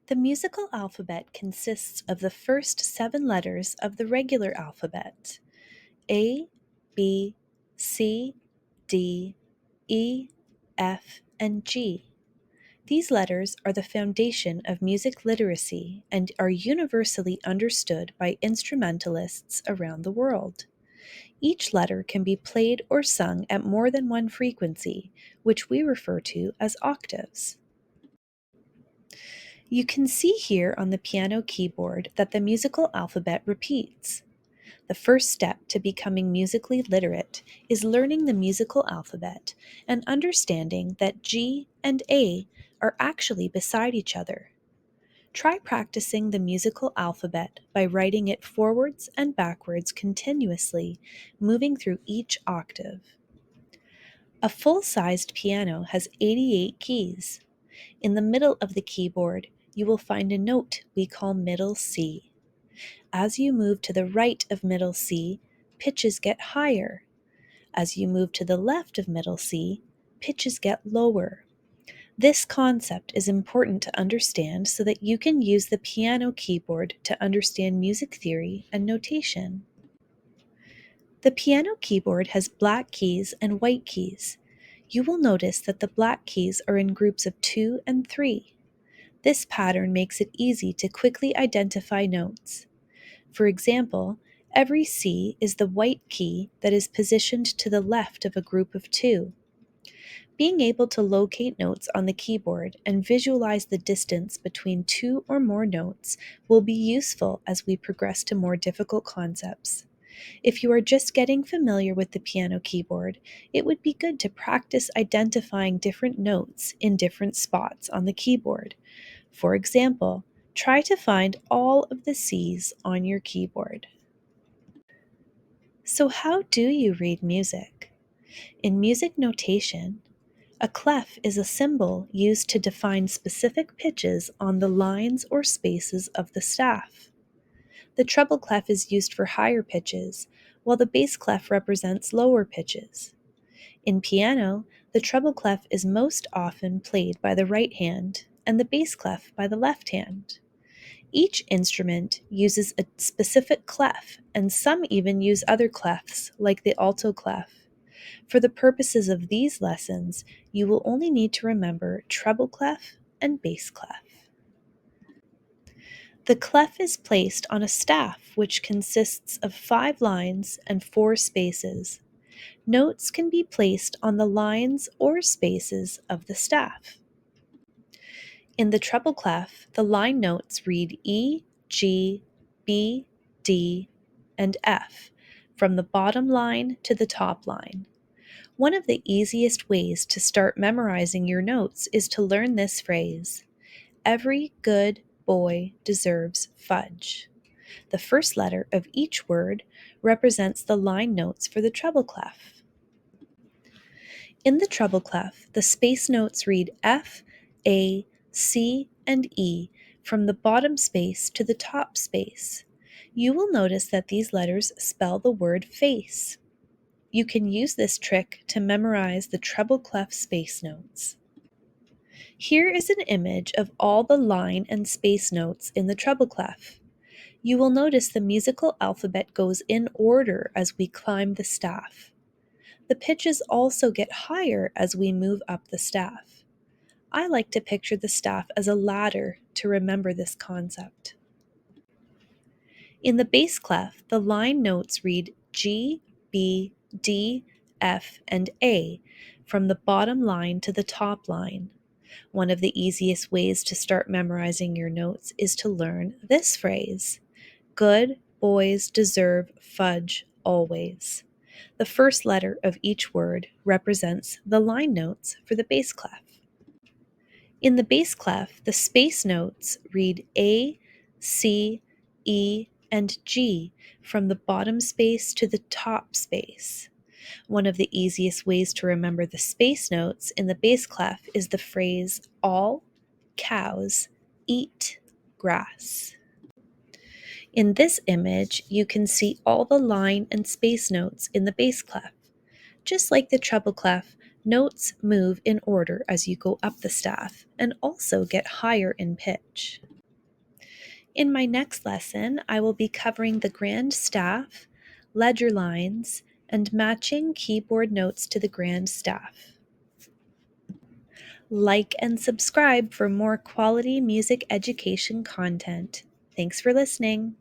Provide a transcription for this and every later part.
The musical alphabet consists of the first 7 letters of the regular alphabet: A, B, C, D, E, F, and G. These letters are the foundation of music literacy and are universally understood by instrumentalists around the world. Each letter can be played or sung at more than one frequency, which we refer to as octaves. You can see here on the piano keyboard that the musical alphabet repeats. The first step to becoming musically literate is learning the musical alphabet and understanding that G and A are actually beside each other. Try practicing the musical alphabet by writing it forwards and backwards continuously, moving through each octave. A full-sized piano has 88 keys. In the middle of the keyboard, you will find a note we call middle C. As you move to the right of middle C, pitches get higher. As you move to the left of middle C, pitches get lower. This concept is important to understand so that you can use the piano keyboard to understand music theory and notation. The piano keyboard has black keys and white keys. You will notice that the black keys are in groups of 2 and 3. This pattern makes it easy to quickly identify notes. For example, every C is the white key that is positioned to the left of a group of 2. Being able to locate notes on the keyboard and visualize the distance between 2 or more notes will be useful as we progress to more difficult concepts. If you are just getting familiar with the piano keyboard, it would be good to practice identifying different notes in different spots on the keyboard. For example, try to find all of the C's on your keyboard. So how do you read music? In music notation, a clef is a symbol used to define specific pitches on the lines or spaces of the staff. The treble clef is used for higher pitches, while the bass clef represents lower pitches. In piano, the treble clef is most often played by the right hand and the bass clef by the left hand. Each instrument uses a specific clef, and some even use other clefs, like the alto clef. For the purposes of these lessons, you will only need to remember treble clef and bass clef. The clef is placed on a staff which consists of 5 lines and 4 spaces. Notes can be placed on the lines or spaces of the staff. In the treble clef, the line notes read E, G, B, D, and F, from the bottom line to the top line. One of the easiest ways to start memorizing your notes is to learn this phrase: every good boy deserves fudge. The first letter of each word represents the line notes for the treble clef. In the treble clef, the space notes read F, A, C, and E from the bottom space to the top space. You will notice that these letters spell the word face. You can use this trick to memorize the treble clef space notes. Here is an image of all the line and space notes in the treble clef. You will notice the musical alphabet goes in order as we climb the staff. The pitches also get higher as we move up the staff. I like to picture the staff as a ladder to remember this concept. In the bass clef, the line notes read G, B, D, F, and A from the bottom line to the top line. One of the easiest ways to start memorizing your notes is to learn this phrase: good boys deserve fudge always. The first letter of each word represents the line notes for the bass clef. In the bass clef, the space notes read A, C, E, and G from the bottom space to the top space. One of the easiest ways to remember the space notes in the bass clef is the phrase all cows eat grass. In this image, you can see all the line and space notes in the bass clef. Just like the treble clef, notes move in order as you go up the staff and also get higher in pitch. In my next lesson, I will be covering the grand staff, ledger lines, and matching keyboard notes to the grand staff. Like and subscribe for more quality music education content. Thanks for listening.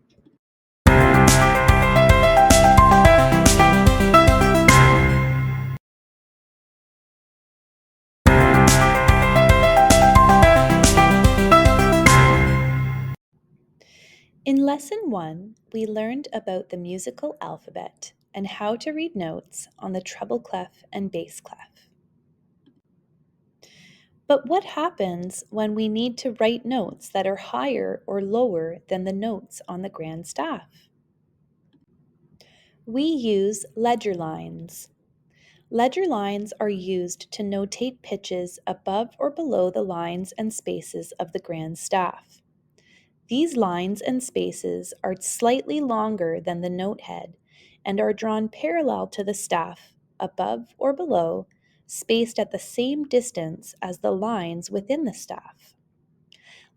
In Lesson 1, we learned about the musical alphabet and how to read notes on the treble clef and bass clef. But what happens when we need to write notes that are higher or lower than the notes on the grand staff? We use ledger lines. Ledger lines are used to notate pitches above or below the lines and spaces of the grand staff. These lines and spaces are slightly longer than the note head and are drawn parallel to the staff, above or below, spaced at the same distance as the lines within the staff.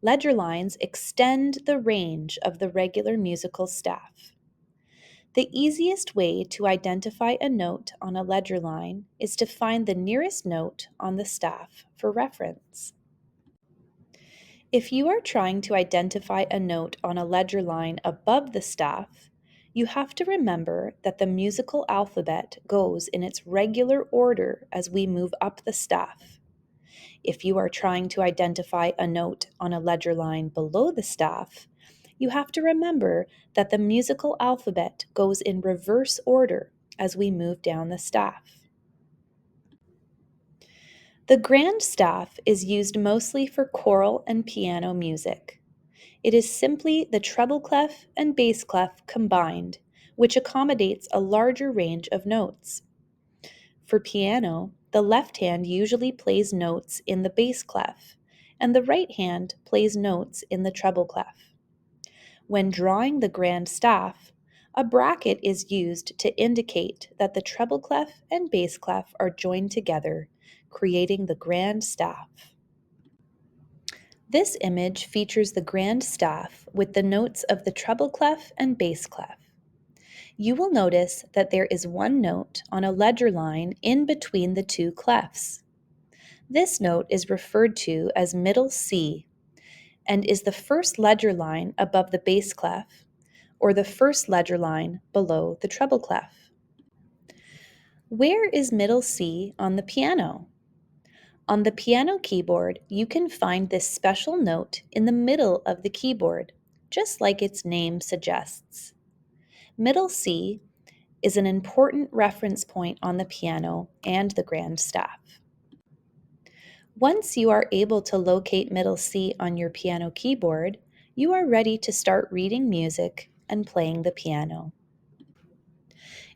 Ledger lines extend the range of the regular musical staff. The easiest way to identify a note on a ledger line is to find the nearest note on the staff for reference. If you are trying to identify a note on a ledger line above the staff, you have to remember that the musical alphabet goes in its regular order as we move up the staff. If you are trying to identify a note on a ledger line below the staff, you have to remember that the musical alphabet goes in reverse order as we move down the staff. The grand staff is used mostly for choral and piano music. It is simply the treble clef and bass clef combined, which accommodates a larger range of notes. For piano, the left hand usually plays notes in the bass clef, and the right hand plays notes in the treble clef. When drawing the grand staff, a bracket is used to indicate that the treble clef and bass clef are joined together, creating the grand staff. This image features the grand staff with the notes of the treble clef and bass clef. You will notice that there is one note on a ledger line in between the two clefs. This note is referred to as middle C and is the first ledger line above the bass clef or the first ledger line below the treble clef. Where is middle C on the piano? On the piano keyboard, you can find this special note in the middle of the keyboard, just like its name suggests. Middle C is an important reference point on the piano and the grand staff. Once you are able to locate middle C on your piano keyboard, you are ready to start reading music and playing the piano.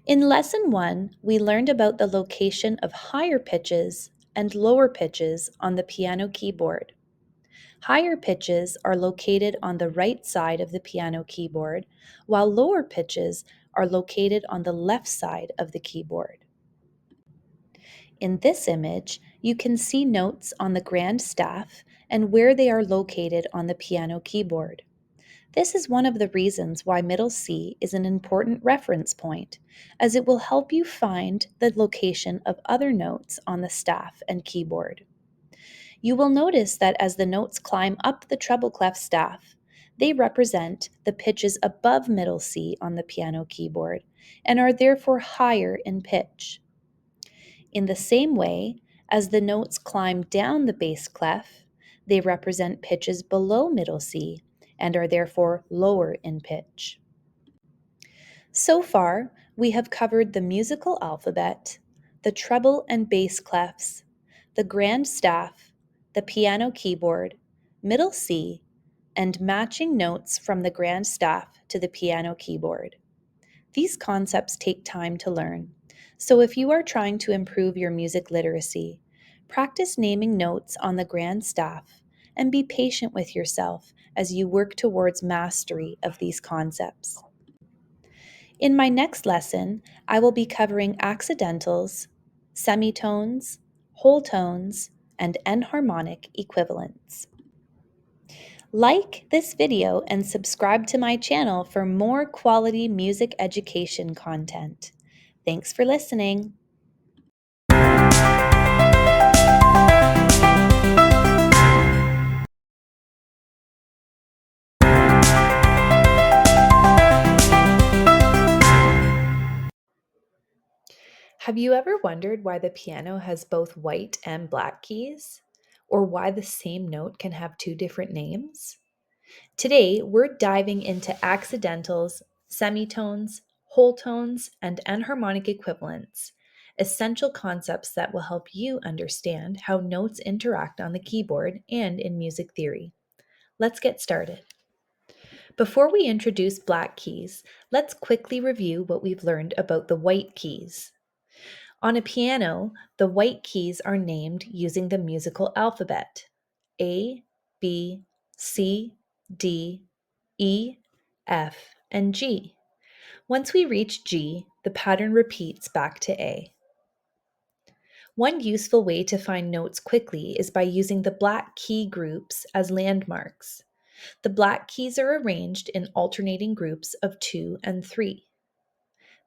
In Lesson 1, we learned about the location of higher pitches and lower pitches on the piano keyboard. Higher pitches are located on the right side of the piano keyboard, while lower pitches are located on the left side of the keyboard. In this image, you can see notes on the grand staff and where they are located on the piano keyboard. This is one of the reasons why middle C is an important reference point, as it will help you find the location of other notes on the staff and keyboard. You will notice that as the notes climb up the treble clef staff, they represent the pitches above middle C on the piano keyboard and are therefore higher in pitch. In the same way, as the notes climb down the bass clef, they represent pitches below middle C and are therefore lower in pitch. So far, we have covered the musical alphabet, the treble and bass clefs, the grand staff, the piano keyboard, middle C, and matching notes from the grand staff to the piano keyboard. These concepts take time to learn, so if you are trying to improve your music literacy, practice naming notes on the grand staff and be patient with yourself as you work towards mastery of these concepts. In my next lesson, I will be covering accidentals, semitones, whole tones, and enharmonic equivalents. Like this video and subscribe to my channel for more quality music education content. Thanks for listening. Have you ever wondered why the piano has both white and black keys? Or why the same note can have two different names? Today, we're diving into accidentals, semitones, whole tones, and enharmonic equivalents, essential concepts that will help you understand how notes interact on the keyboard and in music theory. Let's get started. Before we introduce black keys, let's quickly review what we've learned about the white keys. On a piano, the white keys are named using the musical alphabet: A, B, C, D, E, F, and G. Once we reach G, the pattern repeats back to A. One useful way to find notes quickly is by using the black key groups as landmarks. The black keys are arranged in alternating groups of 2 and 3.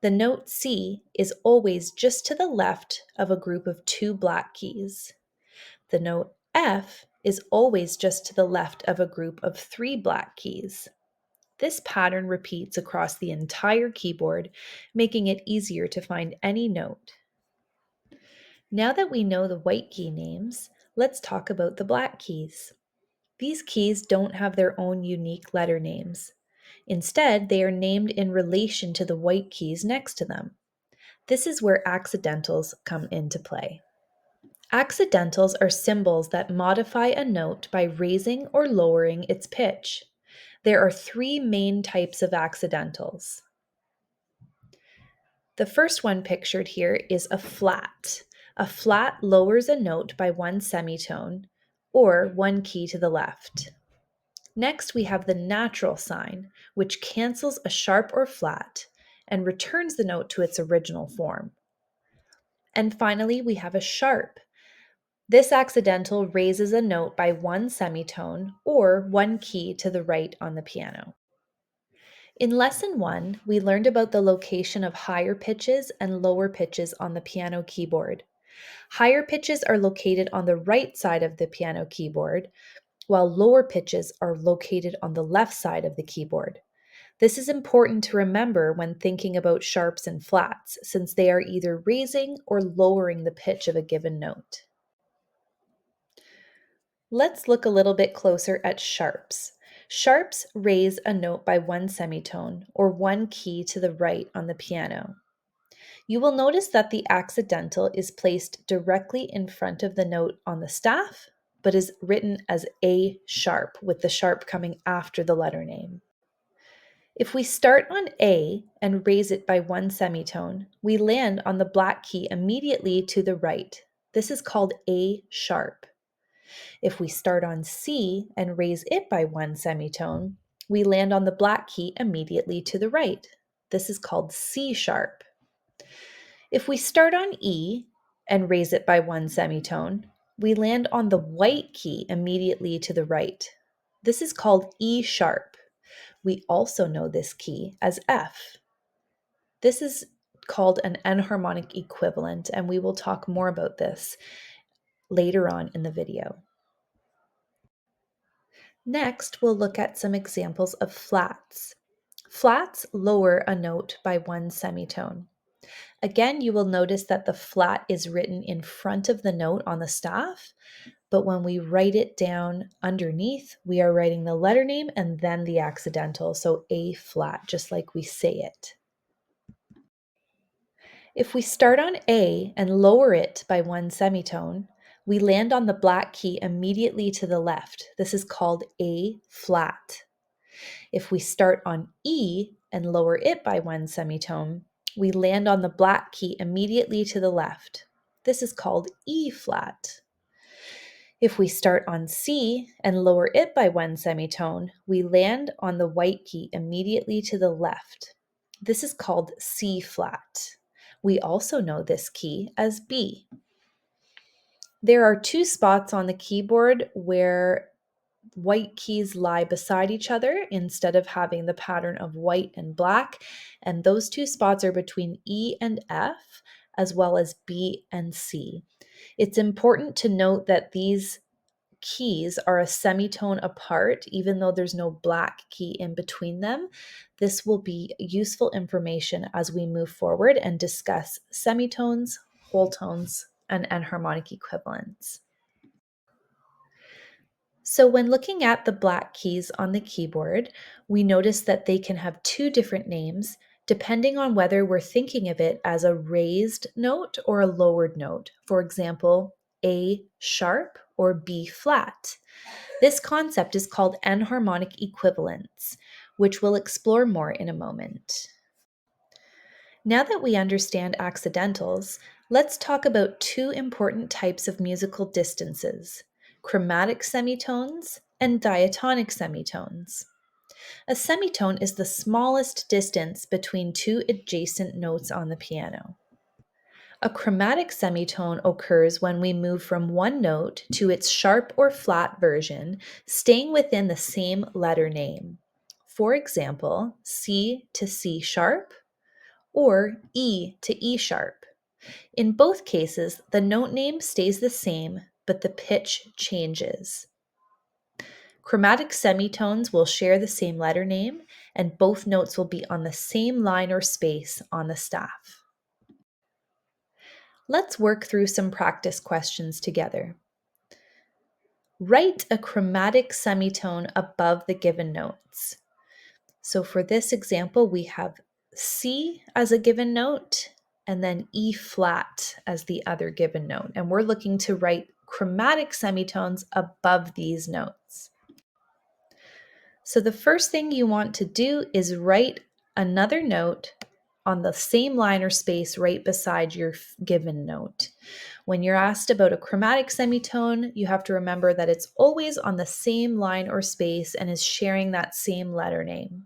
The note C is always just to the left of a group of 2 black keys. The note F is always just to the left of a group of 3 black keys. This pattern repeats across the entire keyboard, making it easier to find any note. Now that we know the white key names, let's talk about the black keys. These keys don't have their own unique letter names. Instead, they are named in relation to the white keys next to them. This is where accidentals come into play. Accidentals are symbols that modify a note by raising or lowering its pitch. There are 3 main types of accidentals. The first one pictured here is a flat. A flat lowers a note by 1 semitone or 1 key to the left. Next, we have the natural sign, which cancels a sharp or flat and returns the note to its original form. And finally, we have a sharp. This accidental raises a note by 1 semitone or 1 key to the right on the piano. In Lesson 1, we learned about the location of higher pitches and lower pitches on the piano keyboard. Higher pitches are located on the right side of the piano keyboard, while lower pitches are located on the left side of the keyboard. This is important to remember when thinking about sharps and flats, since they are either raising or lowering the pitch of a given note. Let's look a little bit closer at sharps. Sharps raise a note by 1 semitone or 1 key to the right on the piano. You will notice that the accidental is placed directly in front of the note on the staff, but is written as A sharp, with the sharp coming after the letter name. If we start on A and raise it by 1 semitone, we land on the black key immediately to the right. This is called A sharp. If we start on C and raise it by 1 semitone, we land on the black key immediately to the right. This is called C sharp. If we start on E and raise it by 1 semitone, we land on the white key immediately to the right. This is called E sharp. We also know this key as F. This is called an enharmonic equivalent, and we will talk more about this later on in the video. Next, we'll look at some examples of flats. Flats lower a note by 1 semitone. Again, you will notice that the flat is written in front of the note on the staff, but when we write it down underneath, we are writing the letter name and then the accidental, so A flat, just like we say it. If we start on A and lower it by 1 semitone, we land on the black key immediately to the left. This is called A flat. If we start on E and lower it by 1 semitone, we land on the black key immediately to the left. This is called E flat. If we start on C and lower it by 1 semitone, we land on the white key immediately to the left. This is called C flat. We also know this key as B. There are 2 spots on the keyboard where white keys lie beside each other instead of having the pattern of white and black. And those two spots are between E and F, as well as B and C. It's important to note that these keys are a semitone apart, even though there's no black key in between them. This will be useful information as we move forward and discuss semitones, whole tones, and enharmonic equivalents. So when looking at the black keys on the keyboard, we notice that they can have two different names depending on whether we're thinking of it as a raised note or a lowered note. For example, A sharp or B flat. This concept is called enharmonic equivalence, which we'll explore more in a moment. Now that we understand accidentals, let's talk about two important types of musical distances: chromatic semitones and diatonic semitones. A semitone is the smallest distance between two adjacent notes on the piano. A chromatic semitone occurs when we move from one note to its sharp or flat version, staying within the same letter name. For example, C to C sharp or E to E sharp. In both cases, the note name stays the same, but the pitch changes. Chromatic semitones will share the same letter name, and both notes will be on the same line or space on the staff. Let's work through some practice questions together. Write a chromatic semitone above the given notes. So for this example, we have C as a given note and then E flat as the other given note. And we're looking to write chromatic semitones above these notes. So the first thing you want to do is write another note on the same line or space right beside your given note. When you're asked about a chromatic semitone, you have to remember that it's always on the same line or space and is sharing that same letter name.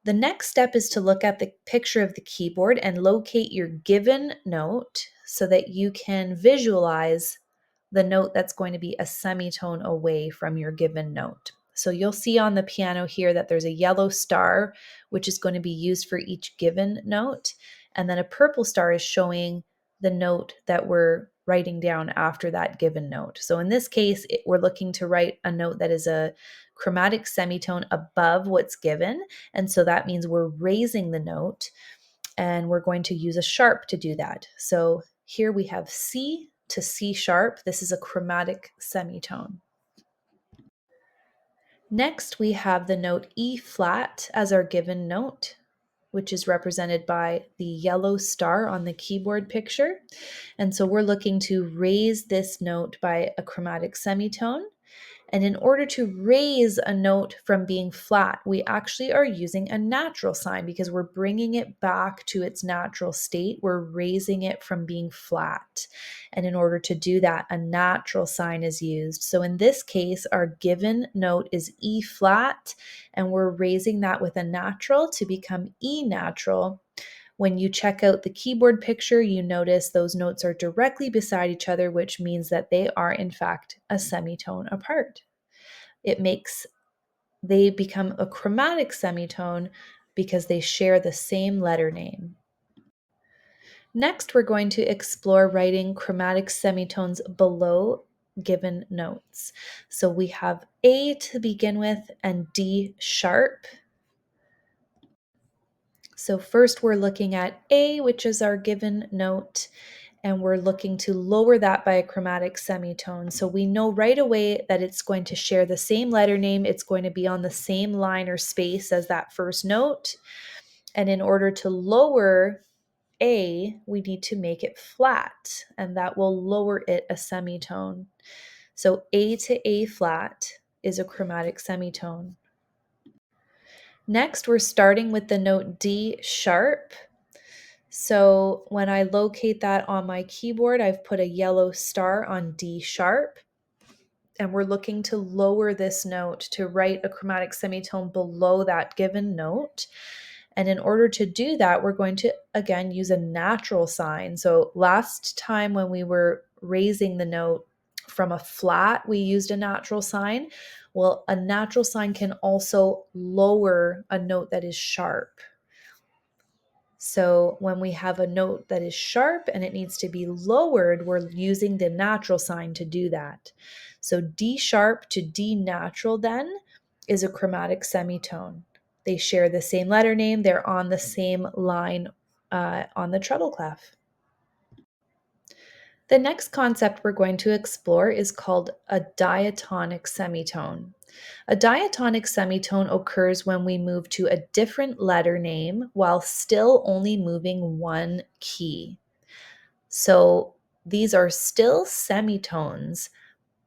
The next step is to look at the picture of the keyboard and locate your given note so that you can visualize the note that's going to be a semitone away from your given note. So you'll see on the piano here that there's a yellow star, which is going to be used for each given note. And then a purple star is showing the note that we're writing down after that given note. So in this case, we're looking to write a note that is a chromatic semitone above what's given. And so that means we're raising the note, and we're going to use a sharp to do that. So here we have C to C sharp. This is a chromatic semitone. Next, we have the note E flat as our given note, which is represented by the yellow star on the keyboard picture. And so we're looking to raise this note by a chromatic semitone. And in order to raise a note from being flat, we actually are using a natural sign because we're bringing it back to its natural state. We're raising it from being flat. And in order to do that, a natural sign is used. So in this case, our given note is E flat, and we're raising that with a natural to become E natural. When you check out the keyboard picture, you notice those notes are directly beside each other, which means that they are in fact a semitone apart. They become a chromatic semitone because they share the same letter name. Next, we're going to explore writing chromatic semitones below given notes. So we have A to begin with and D sharp. So first we're looking at A, which is our given note, and we're looking to lower that by a chromatic semitone. So we know right away that it's going to share the same letter name. It's going to be on the same line or space as that first note. And in order to lower A, we need to make it flat, and that will lower it a semitone. So A to A flat is a chromatic semitone. Next, we're starting with the note D sharp. So when I locate that on my keyboard, I've put a yellow star on D sharp, and we're looking to lower this note to write a chromatic semitone below that given note. And in order to do that, we're going to, again, use a natural sign. So last time when we were raising the note from a flat, we used a natural sign. Well, a natural sign can also lower a note that is sharp. So when we have a note that is sharp and it needs to be lowered, we're using the natural sign to do that. So D sharp to D natural then is a chromatic semitone. They share the same letter name. They're on the same line on the treble clef. The next concept we're going to explore is called a diatonic semitone. A diatonic semitone occurs when we move to a different letter name while still only moving one key. So these are still semitones,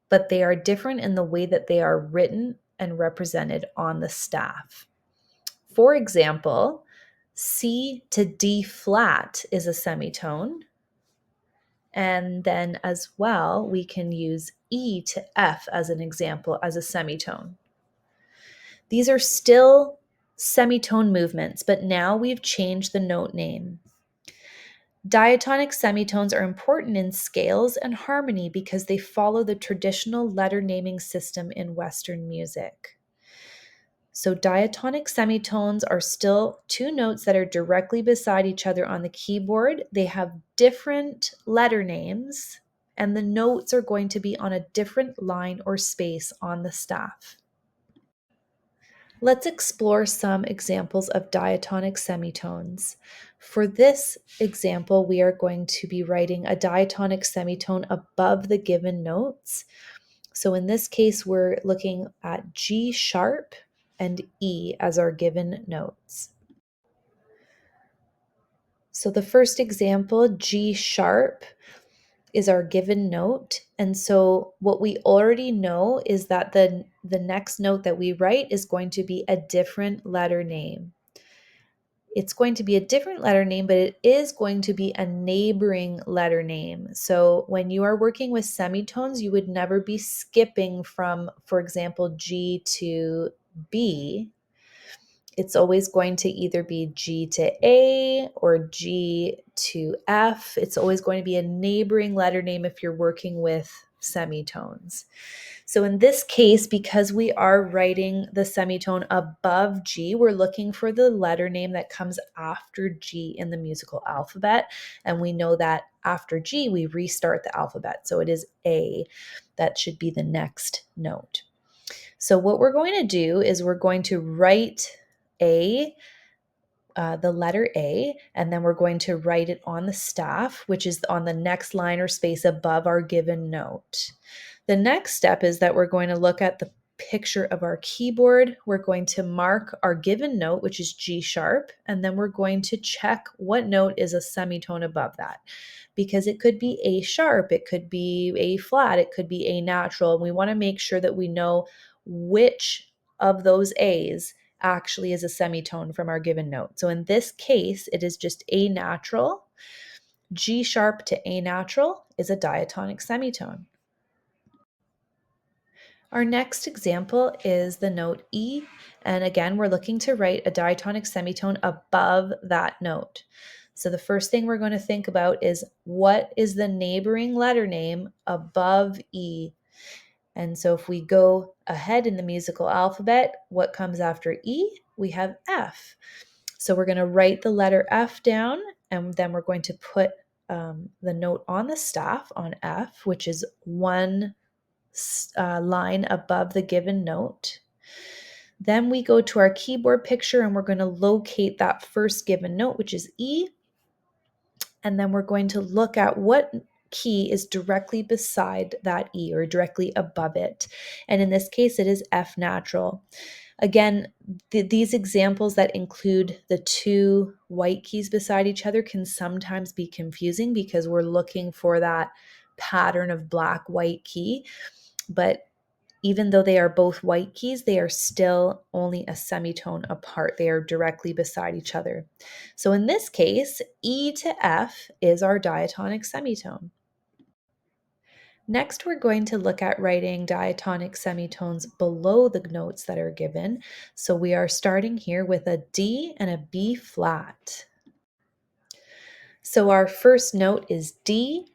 but they are different in the way that they are written and represented on the staff. For example, C to D flat is a semitone. And then as well, we can use E to F as an example as a semitone. These are still semitone movements, but now we've changed the note name. Diatonic semitones are important in scales and harmony because they follow the traditional letter naming system in Western music. So diatonic semitones are still two notes that are directly beside each other on the keyboard. They have different letter names, and the notes are going to be on a different line or space on the staff. Let's explore some examples of diatonic semitones. For this example, we are going to be writing a diatonic semitone above the given notes. So in this case, we're looking at G sharp and E as our given notes. So the first example, G sharp, is our given note. And so what we already know is that the next note that we write is going to be a different letter name. It's going to be a different letter name, but it is going to be a neighboring letter name. So when you are working with semitones, you would never be skipping from, for example, G to B. It's always going to either be G to A or G to F. It's always going to be a neighboring letter name if you're working with semitones. So in this case, because we are writing the semitone above G, we're looking for the letter name that comes after G in the musical alphabet. And we know that after G, we restart the alphabet. So it is A. That should be the next note. So what we're going to do is we're going to write A, the letter A, and then we're going to write it on the staff, which is on the next line or space above our given note. The next step is that we're going to look at the picture of our keyboard. We're going to mark our given note, which is G sharp, and then we're going to check what note is a semitone above that, because it could be A sharp, it could be A flat, it could be A natural, and we want to make sure that we know which of those A's actually is a semitone from our given note. So in this case, it is just A natural. G sharp to A natural is a diatonic semitone. Our next example is the note E, and again, we're looking to write a diatonic semitone above that note. So the first thing we're going to think about is what is the neighboring letter name above E? And so if we go ahead in the musical alphabet, what comes after E? We have F. So we're going to write the letter F down, and then we're going to put the note on the staff on F, which is one line above the given note. Then we go to our keyboard picture and we're going to locate that first given note, which is E. And then we're going to look at what key is directly beside that E or directly above it. And in this case, it is F natural. Again, these examples that include the two white keys beside each other can sometimes be confusing because we're looking for that pattern of black-white key. But even though they are both white keys, they are still only a semitone apart. They are directly beside each other. So in this case, E to F is our diatonic semitone. Next, we're going to look at writing diatonic semitones below the notes that are given. So we are starting here with a D and a B flat. So our first note is D.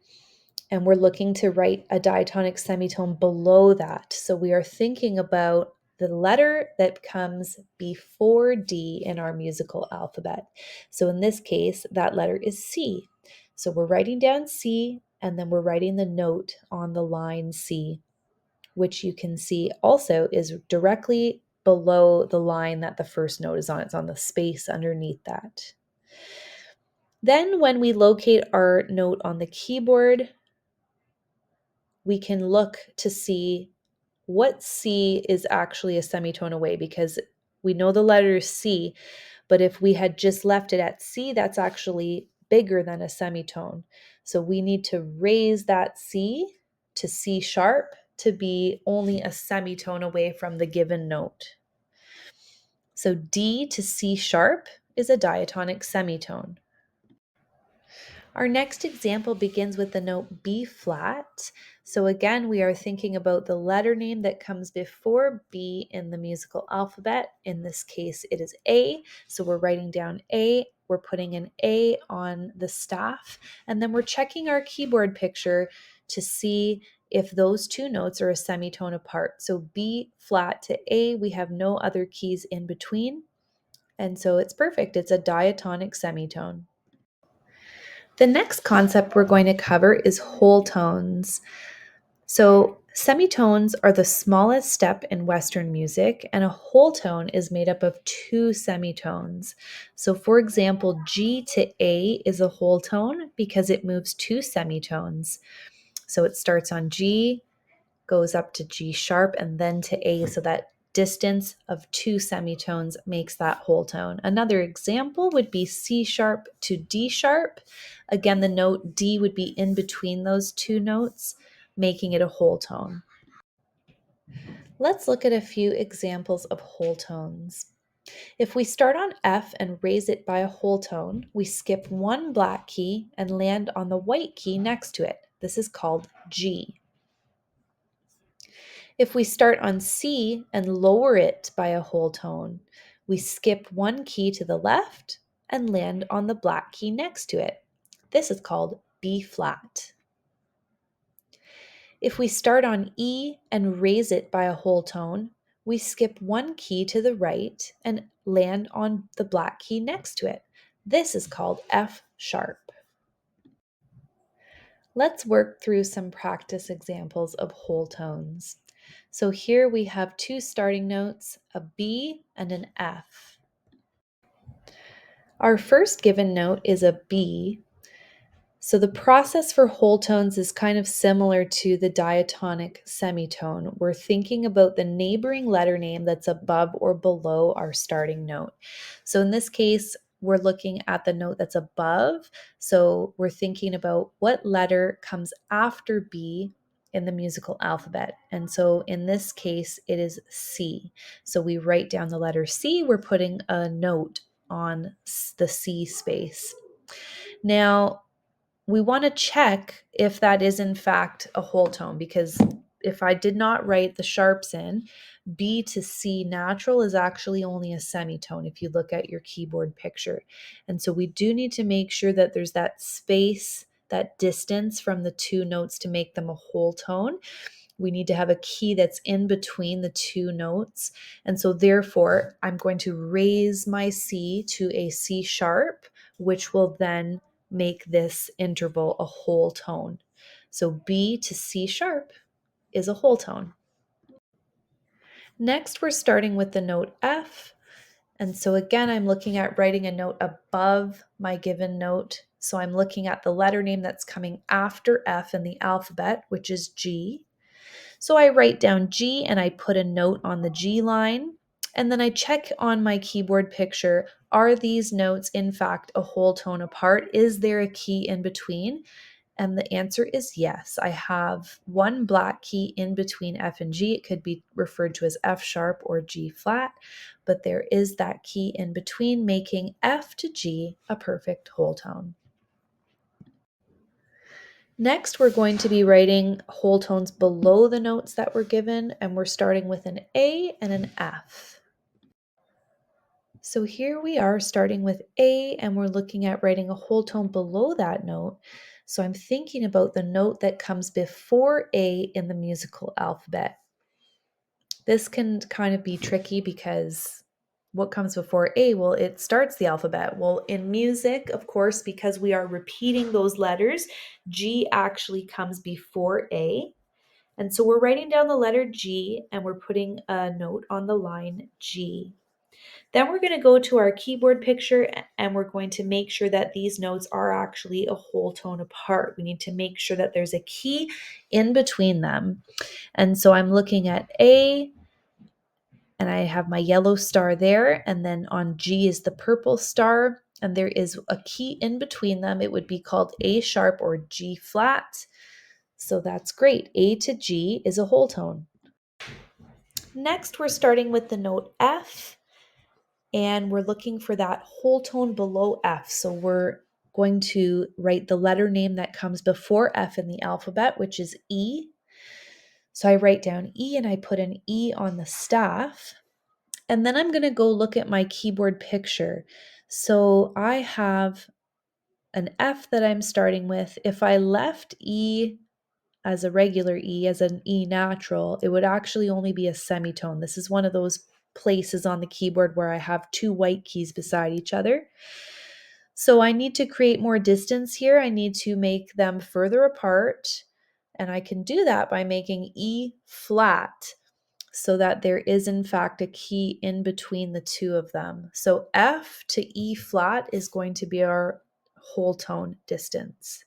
and we're looking to write a diatonic semitone below that. So we are thinking about the letter that comes before D in our musical alphabet. So in this case, that letter is C. So we're writing down C, and then we're writing the note on the line C, which you can see also is directly below the line that the first note is on. It's on the space underneath that. Then when we locate our note on the keyboard, we can look to see what C is actually a semitone away, because we know the letter is C, but if we had just left it at C, that's actually bigger than a semitone. So we need to raise that C to C sharp to be only a semitone away from the given note. So D to C sharp is a diatonic semitone. Our next example begins with the note B flat. So again, we are thinking about the letter name that comes before B in the musical alphabet. In this case, it is A. So we're writing down A. We're putting an A on the staff, and then we're checking our keyboard picture to see if those two notes are a semitone apart. So B flat to A, we have no other keys in between. And so it's perfect. It's a diatonic semitone. The next concept we're going to cover is whole tones. So, semitones are the smallest step in Western music, and a whole tone is made up of two semitones. So, for example, G to A is a whole tone because it moves two semitones. So, it starts on G, goes up to G sharp, and then to A. So, that distance of two semitones makes that whole tone. Another example would be C sharp to D sharp. Again, the note D would be in between those two notes, making it a whole tone. Let's look at a few examples of whole tones. If we start on F and raise it by a whole tone, we skip one black key and land on the white key next to it. This is called G. If we start on C and lower it by a whole tone, we skip one key to the left and land on the black key next to it. This is called B flat. If we start on E and raise it by a whole tone, we skip one key to the right and land on the black key next to it. This is called F sharp. Let's work through some practice examples of whole tones. So here we have two starting notes, a B and an F. Our first given note is a B. So the process for whole tones is kind of similar to the diatonic semitone. We're thinking about the neighboring letter name that's above or below our starting note. So in this case, we're looking at the note that's above. So we're thinking about what letter comes after B in the musical alphabet. And so in this case, it is C. So we write down the letter C. We're putting a note on the C space. Now, we want to check if that is in fact a whole tone, because if I did not write the sharps in, B to C natural is actually only a semitone if you look at your keyboard picture. And so we do need to make sure that there's that space, that distance from the two notes to make them a whole tone. We need to have a key that's in between the two notes. And so therefore, I'm going to raise my C to a C sharp, which will then make this interval a whole tone. So B to C sharp is a whole tone. Next, we're starting with the note F. And so again, I'm looking at writing a note above my given note. So I'm looking at the letter name that's coming after F in the alphabet, which is G. So I write down G and I put a note on the G line. And then I check on my keyboard picture, are these notes in fact a whole tone apart? Is there a key in between? And the answer is yes. I have one black key in between F and G. It could be referred to as F sharp or G flat, but there is that key in between, making F to G a perfect whole tone. Next, we're going to be writing whole tones below the notes that were given, and we're starting with an A and an F. So here we are starting with A, and we're looking at writing a whole tone below that note. So I'm thinking about the note that comes before A in the musical alphabet. This can kind of be tricky because what comes before A? Well, it starts the alphabet. Well, in music, of course, because we are repeating those letters, G actually comes before A. And so we're writing down the letter G and we're putting a note on the line G. Then we're going to go to our keyboard picture and we're going to make sure that these notes are actually a whole tone apart. We need to make sure that there's a key in between them. And so I'm looking at A, and I have my yellow star there, and then on G is the purple star, and there is a key in between them. It would be called A sharp or G flat. So that's great. A to G is a whole tone. Next, we're starting with the note F, and we're looking for that whole tone below F. So we're going to write the letter name that comes before F in the alphabet, which is E. So I write down E and I put an E on the staff. And then I'm going to go look at my keyboard picture. So I have an F that I'm starting with. If I left E as a regular E, as an E natural, it would actually only be a semitone. This is one of those places on the keyboard where I have two white keys beside each other. So I need to create more distance here. I need to make them further apart. And I can do that by making E flat, so that there is in fact a key in between the two of them. So F to E flat is going to be our whole tone distance.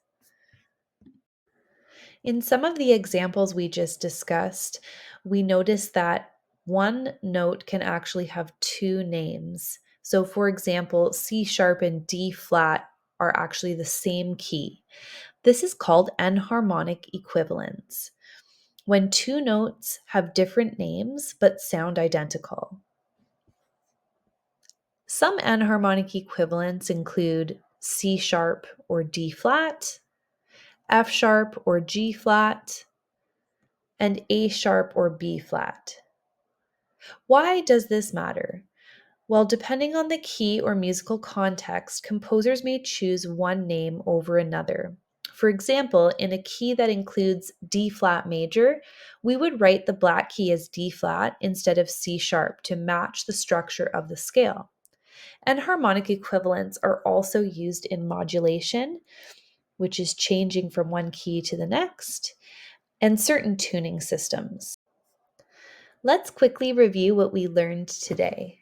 In some of the examples we just discussed, we noticed that one note can actually have two names. So for example, C sharp and D flat are actually the same key. This is called enharmonic equivalence, when two notes have different names but sound identical. Some enharmonic equivalents include C sharp or D flat, F sharp or G flat, and A sharp or B flat. Why does this matter? Well, depending on the key or musical context, composers may choose one name over another. For example, in a key that includes D flat major, we would write the black key as D flat instead of C sharp to match the structure of the scale. And harmonic equivalents are also used in modulation, which is changing from one key to the next, and certain tuning systems. Let's quickly review what we learned today.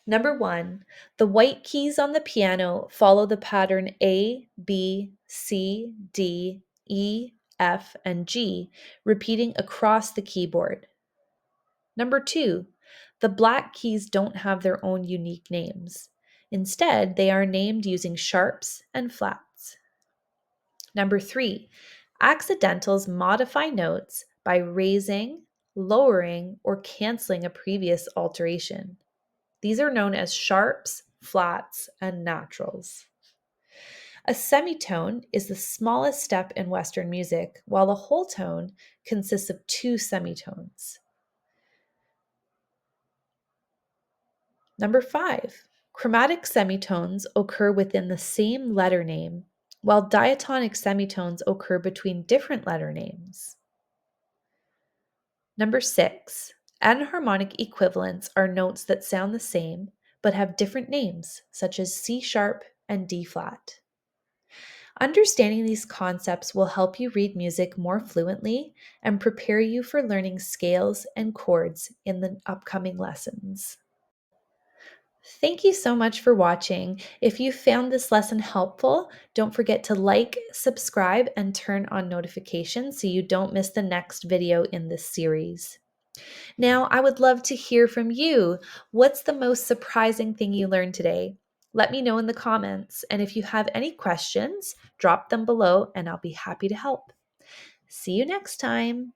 Number 1, the white keys on the piano follow the pattern A, B, C, D, E, F, and G, repeating across the keyboard. Number 2, the black keys don't have their own unique names. Instead, they are named using sharps and flats. Number 3, accidentals modify notes by raising, lowering, or canceling a previous alteration. These are known as sharps, flats, and naturals. A semitone is the smallest step in Western music, while a whole tone consists of two semitones. Number 5, chromatic semitones occur within the same letter name, while diatonic semitones occur between different letter names. Number 6, enharmonic equivalents are notes that sound the same but have different names, such as C sharp and D flat. Understanding these concepts will help you read music more fluently and prepare you for learning scales and chords in the upcoming lessons. Thank you so much for watching. If you found this lesson helpful, don't forget to like, subscribe, and turn on notifications so you don't miss the next video in this series. Now, I would love to hear from you. What's the most surprising thing you learned today? Let me know in the comments. And if you have any questions, drop them below and I'll be happy to help. See you next time.